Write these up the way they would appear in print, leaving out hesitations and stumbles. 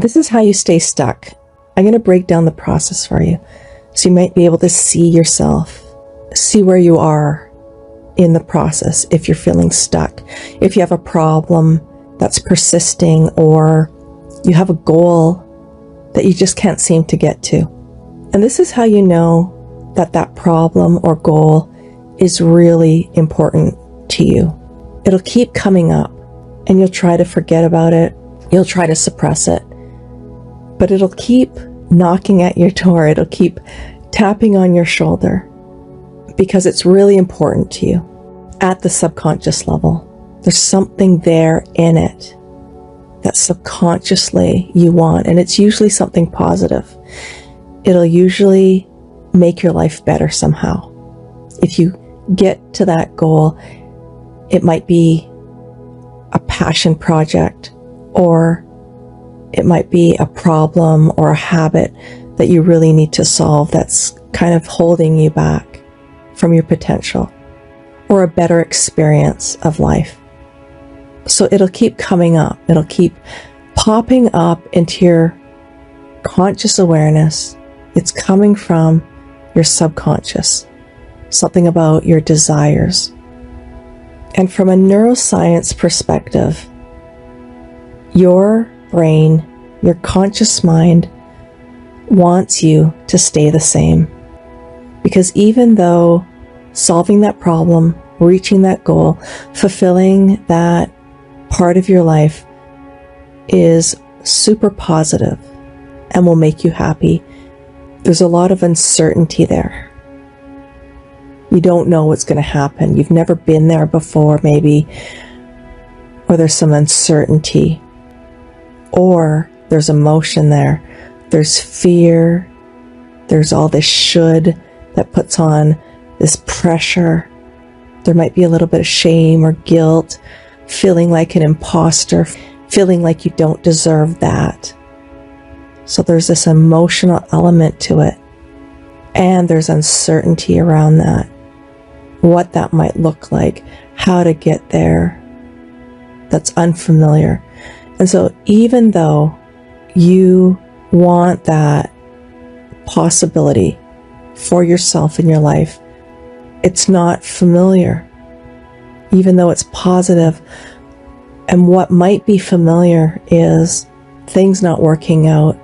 This is how you stay stuck. I'm going to break down the process for you, so you might be able to see yourself, see where you are in the process if you're feeling stuck, if you have a problem that's persisting, or you have a goal that you just can't seem to get to. And this is how you know that that problem or goal is really important to you. It'll keep coming up, and you'll try to forget about it. You'll try to suppress it, but it'll keep knocking at your door. It'll keep tapping on your shoulder because it's really important to you at the subconscious level. There's something there in it that subconsciously you want, and it's usually something positive. It'll usually make your life better somehow. If you get to that goal, it might be a passion project, or it might be a problem or a habit that you really need to solve that's kind of holding you back from your potential, or a better experience of life. So it'll keep coming up. It'll keep popping up into your conscious awareness. It's coming from your subconscious, something about your desires. And from a neuroscience perspective, your brain, your conscious mind, wants you to stay the same. Because even though solving that problem, reaching that goal, fulfilling that part of your life is super positive and will make you happy, there's a lot of uncertainty there. You don't know what's going to happen. You've never been there before, maybe, or there's some uncertainty, or there's emotion there. There's fear. There's all this should that puts on this pressure. There might be a little bit of shame or guilt, feeling like an imposter, feeling like you don't deserve that. So there's this emotional element to it, and there's uncertainty around that, what that might look like, how to get there. That's unfamiliar. And so even though you want that possibility for yourself in your life, it's not familiar, even though it's positive. And what might be familiar is things not working out,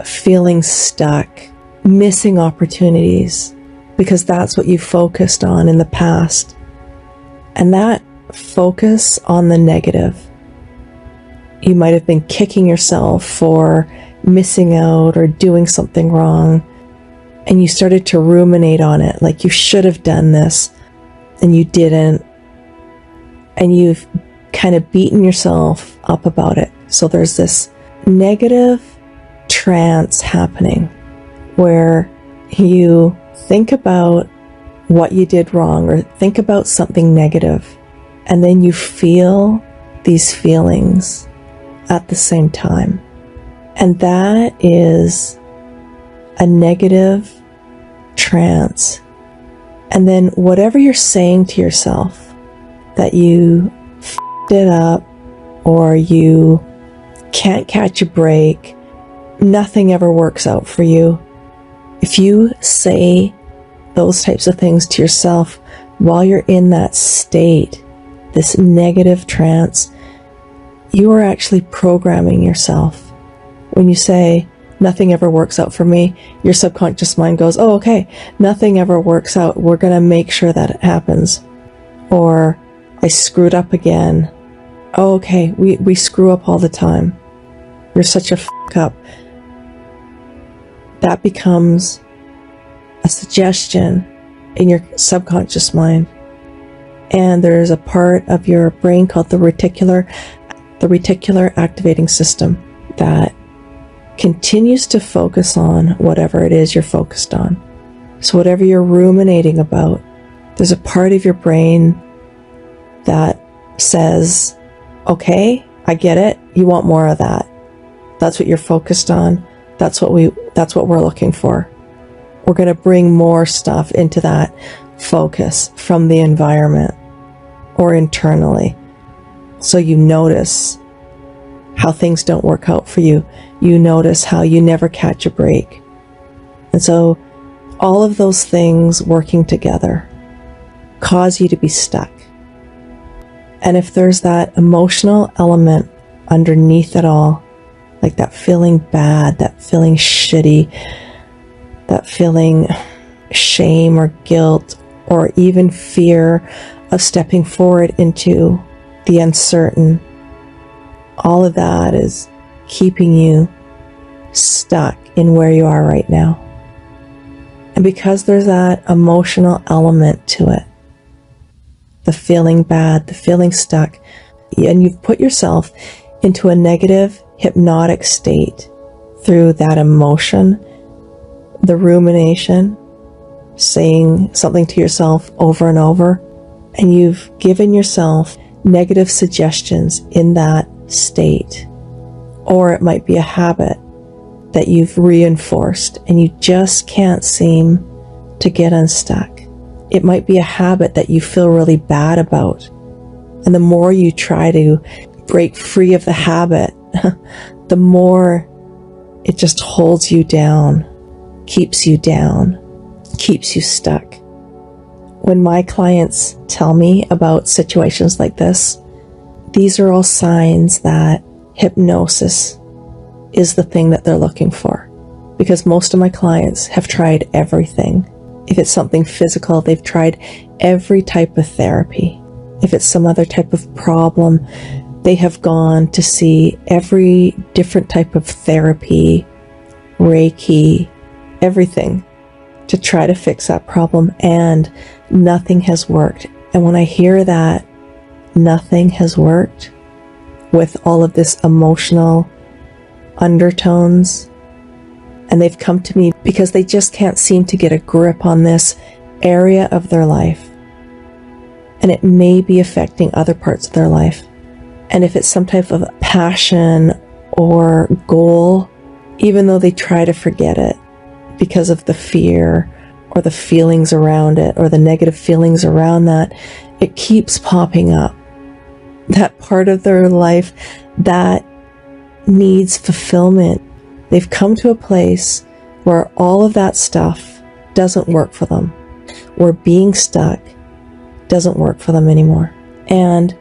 feeling stuck, missing opportunities, because that's what you focused on in the past. And that focus on the negative, you might have been kicking yourself for missing out or doing something wrong, and you started to ruminate on it, like you should have done this and you didn't, and you've kind of beaten yourself up about it. So there's this negative trance happening where you think about what you did wrong or think about something negative, and then you feel these feelings at the same time. And that is a negative trance. And then whatever you're saying to yourself, that you f***ed it up, or you can't catch a break, nothing ever works out for you. If you say those types of things to yourself while you're in that state, this negative trance, you are actually programming yourself. When you say, nothing ever works out for me, your subconscious mind goes, oh, okay, nothing ever works out. We're going to make sure that it happens. Or, I screwed up again. Oh, okay, we screw up all the time. You're such a f*** up. That becomes a suggestion in your subconscious mind. And there's a part of your brain called the reticular activating system that continues to focus on whatever it is you're focused on. So whatever you're ruminating about, there's a part of your brain that says, okay, I get it. You want more of that. That's what you're focused on. That's what we're looking for. We're going to bring more stuff into that focus from the environment or internally. So you notice how things don't work out for you. You notice how you never catch a break. And so all of those things working together cause you to be stuck. And if there's that emotional element underneath it all, like that feeling bad, that feeling shitty, that feeling shame or guilt, or even fear of stepping forward into the uncertain, all of that is keeping you stuck in where you are right now. And because there's that emotional element to it, the feeling bad, the feeling stuck, and you've put yourself into a negative hypnotic state through that emotion, the rumination, saying something to yourself over and over, and you've given yourself negative suggestions in that state. Or it might be a habit that you've reinforced and you just can't seem to get unstuck. It might be a habit that you feel really bad about. And the more you try to break free of the habit, the more it just holds you down, keeps you stuck. When my clients tell me about situations like this, these are all signs that hypnosis is the thing that they're looking for. Because most of my clients have tried everything. If it's something physical, they've tried every type of therapy. If it's some other type of problem, they have gone to see every different type of therapy, Reiki, everything to try to fix that problem, and nothing has worked. And when I hear that nothing has worked with all of this emotional undertones, and they've come to me because they just can't seem to get a grip on this area of their life, and it may be affecting other parts of their life. And if it's some type of passion or goal, even though they try to forget it because of the fear or the feelings around it or the negative feelings around that, it keeps popping up. That part of their life that needs fulfillment. They've come to a place where all of that stuff doesn't work for them, where being stuck doesn't work for them anymore. And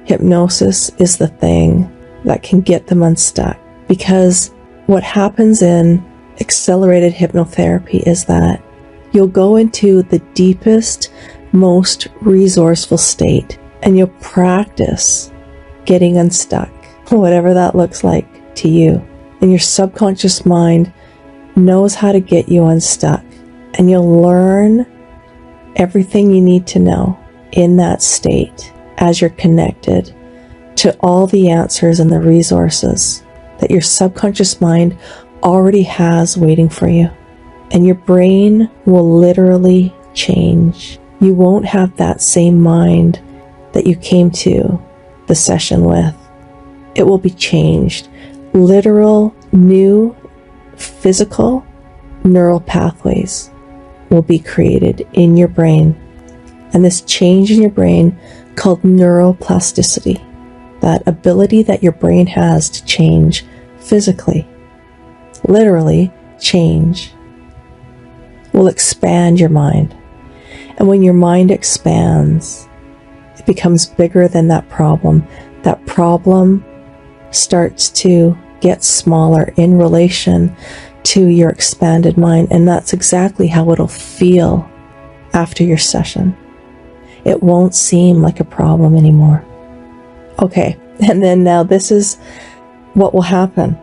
hypnosis is the thing that can get them unstuck. Because what happens in accelerated hypnotherapy is that you'll go into the deepest, most resourceful state, and you'll practice getting unstuck, whatever that looks like to you. And your subconscious mind knows how to get you unstuck, and you'll learn everything you need to know in that state as you're connected to all the answers and the resources that your subconscious mind already has waiting for you. And your brain will literally change. You won't have that same mind that you came to the session with. It will be changed. Literal, new, physical, neural pathways will be created in your brain. And this change in your brain, called neuroplasticity, that ability that your brain has to change physically, literally change, will expand your mind. And when your mind expands, it becomes bigger than that problem. That problem starts to get smaller in relation to your expanded mind. And that's exactly how it'll feel after your session. It won't seem like a problem anymore. Okay, and then now this is what will happen.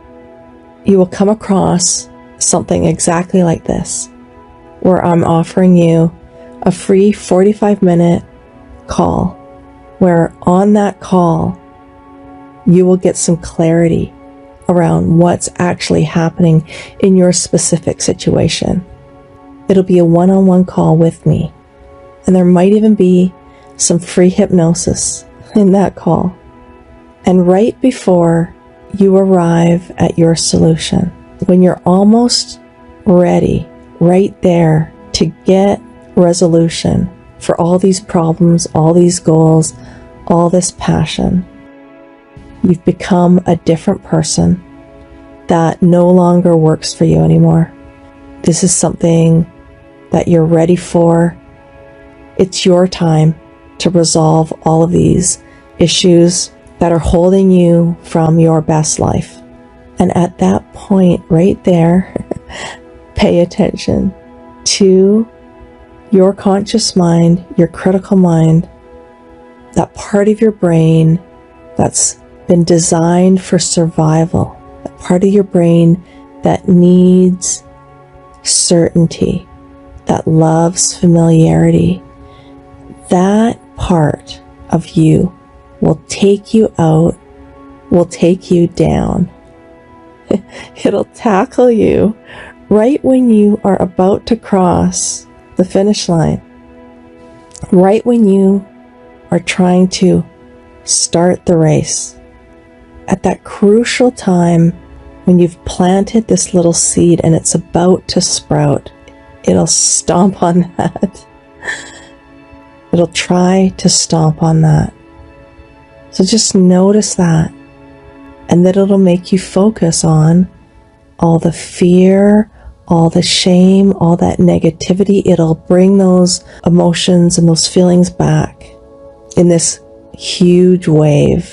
You will come across something exactly like this, where I'm offering you a free 45-minute call, where on that call, you will get some clarity around what's actually happening in your specific situation. It'll be a one-on-one call with me, and there might even be some free hypnosis in that call. And right before you arrive at your solution, when you're almost ready, right there to get resolution for all these problems, all these goals, all this passion, You've become a different person that no longer works for you anymore. This is something that you're ready for. It's your time to resolve all of these issues that are holding you from your best life. And at that point right there, pay attention to your conscious mind, your critical mind, that part of your brain that's been designed for survival, that part of your brain that needs certainty, that loves familiarity. That part of you will take you out, will take you down. It'll tackle you right when you are about to cross the finish line, right when you are trying to start the race. At that crucial time when you've planted this little seed and it's about to sprout, it'll stomp on that. It'll try to stomp on that. So just notice that, and then it'll make you focus on all the fear, all the shame, all that negativity. It'll bring those emotions and those feelings back in this huge wave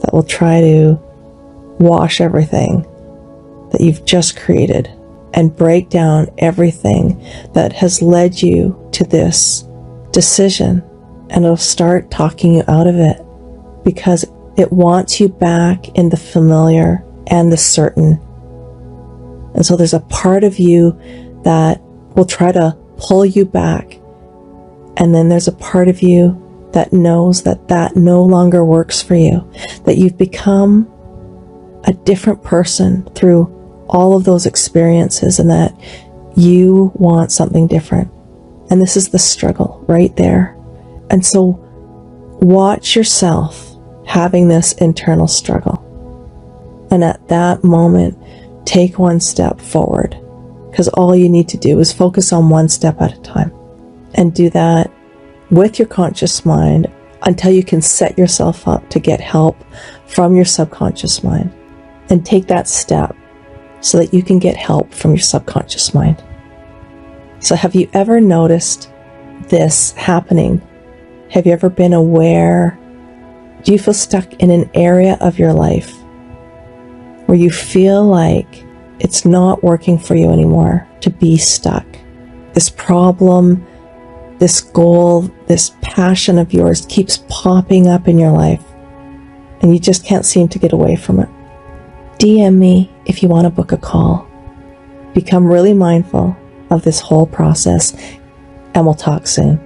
that will try to wash everything that you've just created and break down everything that has led you to this decision. And it'll start talking you out of it because it wants you back in the familiar and the certain. And so there's a part of you that will try to pull you back. And then there's a part of you that knows that that no longer works for you, that you've become a different person through all of those experiences and that you want something different. And this is the struggle right there. And so watch yourself having this internal struggle. And at that moment, take one step forward, because all you need to do is focus on one step at a time, and do that with your conscious mind until you can set yourself up to get help from your subconscious mind, and take that step so that you can get help from your subconscious mind. So have you ever noticed this happening? Have you ever been aware? Do you feel stuck in an area of your life where you feel like it's not working for you anymore to be stuck? This problem, this goal, this passion of yours keeps popping up in your life and you just can't seem to get away from it. DM me if you want to book a call. Become really mindful of this whole process, and we'll talk soon.